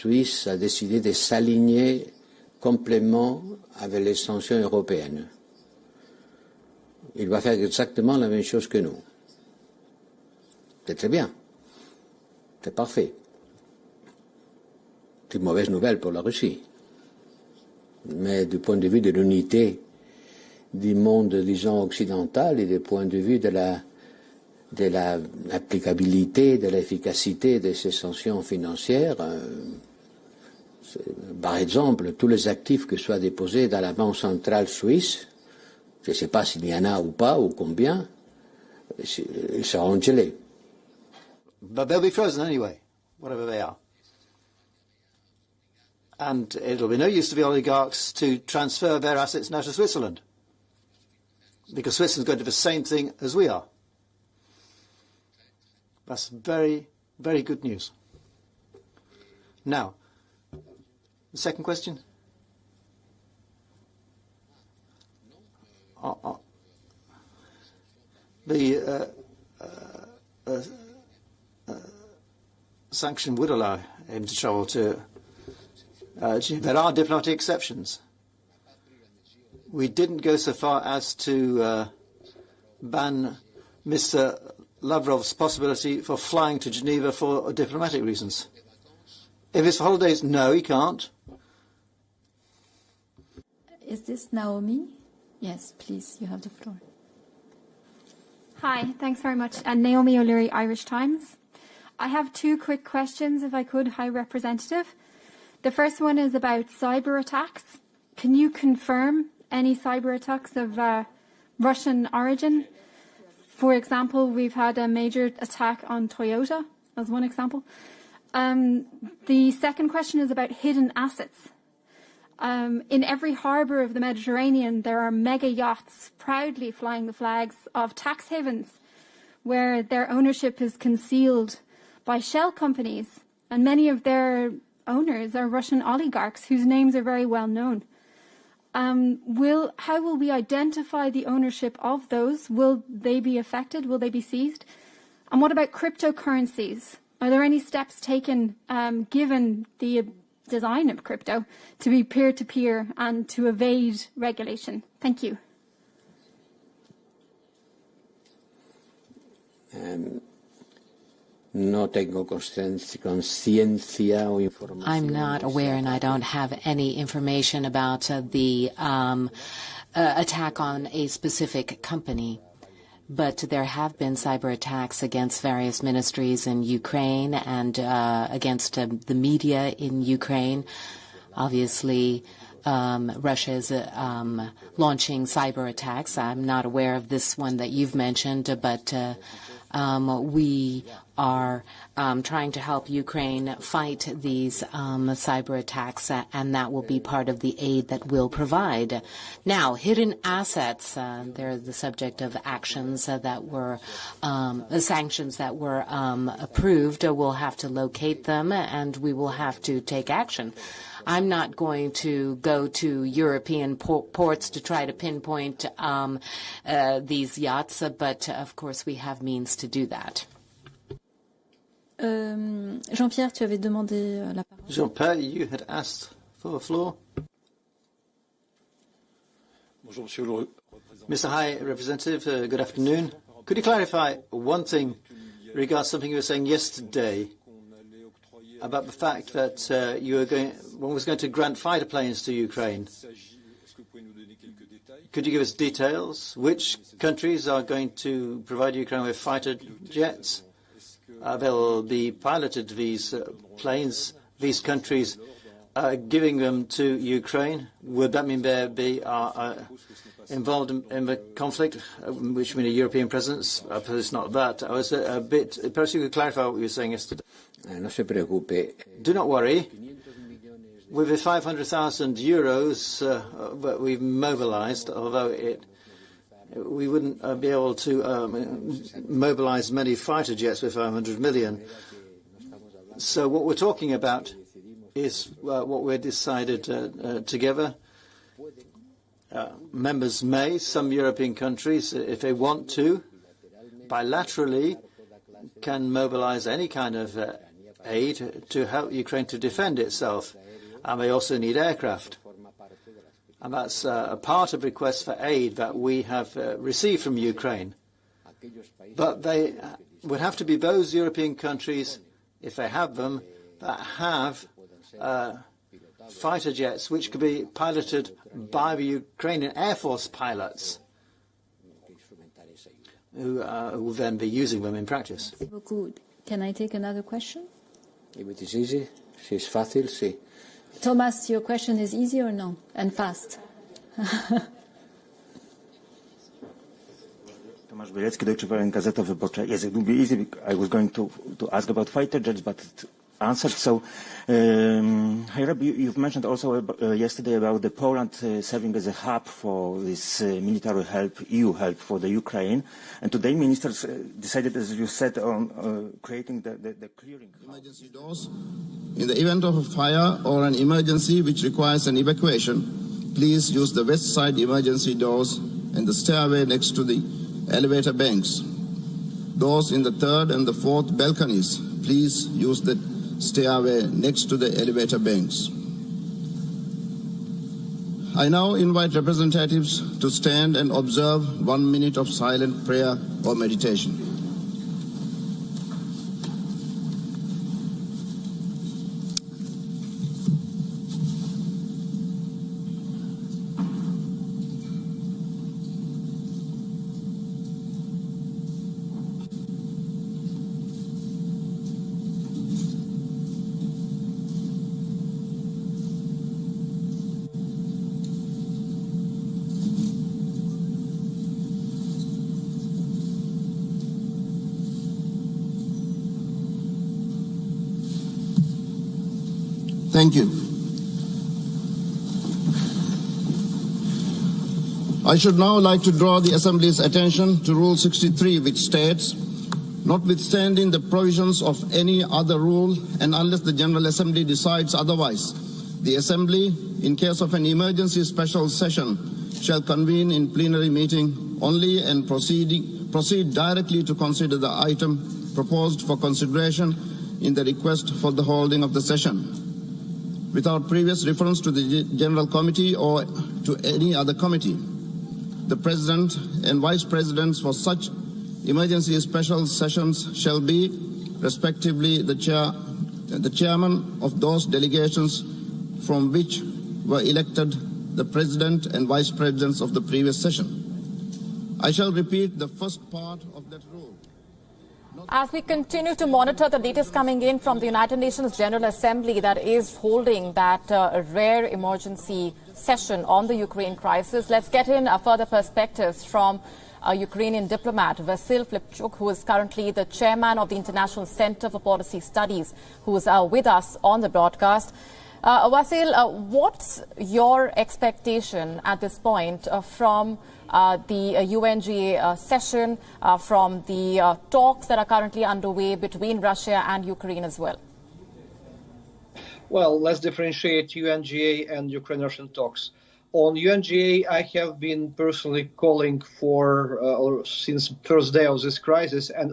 Suisse a décidé de s'aligner complètement avec les sanctions européennes. Il va faire exactement la même chose que nous. C'est très bien. C'est parfait. C'est une mauvaise nouvelle pour la Russie. Mais du point de vue de l'unité du monde, disons, occidental et du point de vue de l'applicabilité, de l'efficacité de ces sanctions financières, par exemple, tous les actifs que soient déposés dans la Banque centrale suisse, je ne sais pas s'il y en a ou pas, ou combien, ils seront gelés. But they'll be frozen anyway, whatever they are. And it'll be no use to the oligarchs to transfer their assets now to Switzerland, because Switzerland's going to do the same thing as we are. That's very, very good news. Now, the second question? The sanction would allow him to travel to there are diplomatic exceptions. We didn't go so far as to ban Mr. Lavrov's possibility for flying to Geneva for diplomatic reasons. If it's for holidays, no, he can't. Is this Naomi? Yes, please, you have the floor. Hi, thanks very much. And Naomi O'Leary, Irish Times. I have two quick questions, if I could, High Representative. The first one is about cyber attacks. Can you confirm any cyber attacks of Russian origin? For example, we've had a major attack on Toyota, as one example. The second question is about hidden assets. In every harbour of the Mediterranean, there are mega yachts proudly flying the flags of tax havens, where their ownership is concealed by shell companies, and many of their owners are Russian oligarchs whose names are very well known. How will we identify the ownership of those? Will they be affected? Will they be seized? And what about cryptocurrencies? Are there any steps taken, given the design of crypto, to be peer-to-peer and to evade regulation? Thank you. I'm not aware, and I don't have any information about the attack on a specific company. But there have been cyber attacks against various ministries in Ukraine and against the media in Ukraine. Obviously, Russia is launching cyber attacks. I'm not aware of this one that you've mentioned, but we are trying to help Ukraine fight these cyber attacks, and that will be part of the aid that we'll provide. Now, hidden assets, they're the subject of actions that were, sanctions that were approved. We'll have to locate them, and we will have to take action. I'm not going to go to European ports to try to pinpoint these yachts, but of course we have means to do that. Jean-Pierre, tu avais demandé la parole. Jean-Pierre, you had asked for the floor. Mr. High Representative, good afternoon. Could you clarify one thing regarding something you were saying yesterday about the fact that one was going to grant fighter planes to Ukraine? Could you give us details? Which countries are going to provide Ukraine with fighter jets? They'll be piloted, these planes, these countries giving them to Ukraine. Would that mean they be involved in the conflict, which mean a European presence? It's not that. I was a bit, perhaps you could clarify what you were saying yesterday. No se preocupe. Do not worry. With the 500,000 euros that we've mobilized, although we wouldn't be able to mobilize many fighter jets with 500 million. So what we're talking about is what we decided together. Members may, some European countries, if they want to, bilaterally can mobilize any kind of aid to help Ukraine to defend itself, and they also need aircraft. And that's a part of requests for aid that we have received from Ukraine. But they would have to be those European countries, if they have them, that have fighter jets which could be piloted by the Ukrainian Air Force pilots, who will then be using them in practice. Can I take another question? If it is easy, si es fácil, sí. Thomas, your question is easy or no? And fast. Tomasz Bielecki, Deutsche Welle, Gazeta Wyborcza. Yes, it would be easy. I was going to ask about fighter jets, but it answered. So, Hajrab, you've mentioned also yesterday about the Poland serving as a hub for this military help, EU help for the Ukraine. And today ministers decided, as you said, on creating the clearing. Emergency doors. In the event of a fire or an emergency which requires an evacuation, please use the west side emergency doors and the stairway next to the elevator banks. Those in the third and the fourth balconies, please use the stairway next to the elevator banks. I now invite representatives to stand and observe 1 minute of silent prayer or meditation. Thank you. I should now like to draw the Assembly's attention to Rule 63, which states, notwithstanding the provisions of any other rule and unless the General Assembly decides otherwise, the Assembly, in case of an emergency special session, shall convene in plenary meeting only and proceed directly to consider the item proposed for consideration in the request for the holding of the session, without previous reference to the General Committee or to any other committee. The President and Vice Presidents for such emergency special sessions shall be, respectively, the Chairman of those delegations from which were elected the President and Vice Presidents of the previous session. I shall repeat the first part of that rule. As we continue to monitor the latest coming in from the United Nations General Assembly that is holding that rare emergency session on the Ukraine crisis, let's get in further perspectives from a Ukrainian diplomat, Vasyl Flipchuk, who is currently the chairman of the International Center for Policy Studies, who is with us on the broadcast. Vasyl, what's your expectation at this point from the UNGA session, from the talks that are currently underway between Russia and Ukraine as well? Well, let's differentiate UNGA and Ukraine-Russian talks. On UNGA, I have been personally calling for, since first day of this crisis, and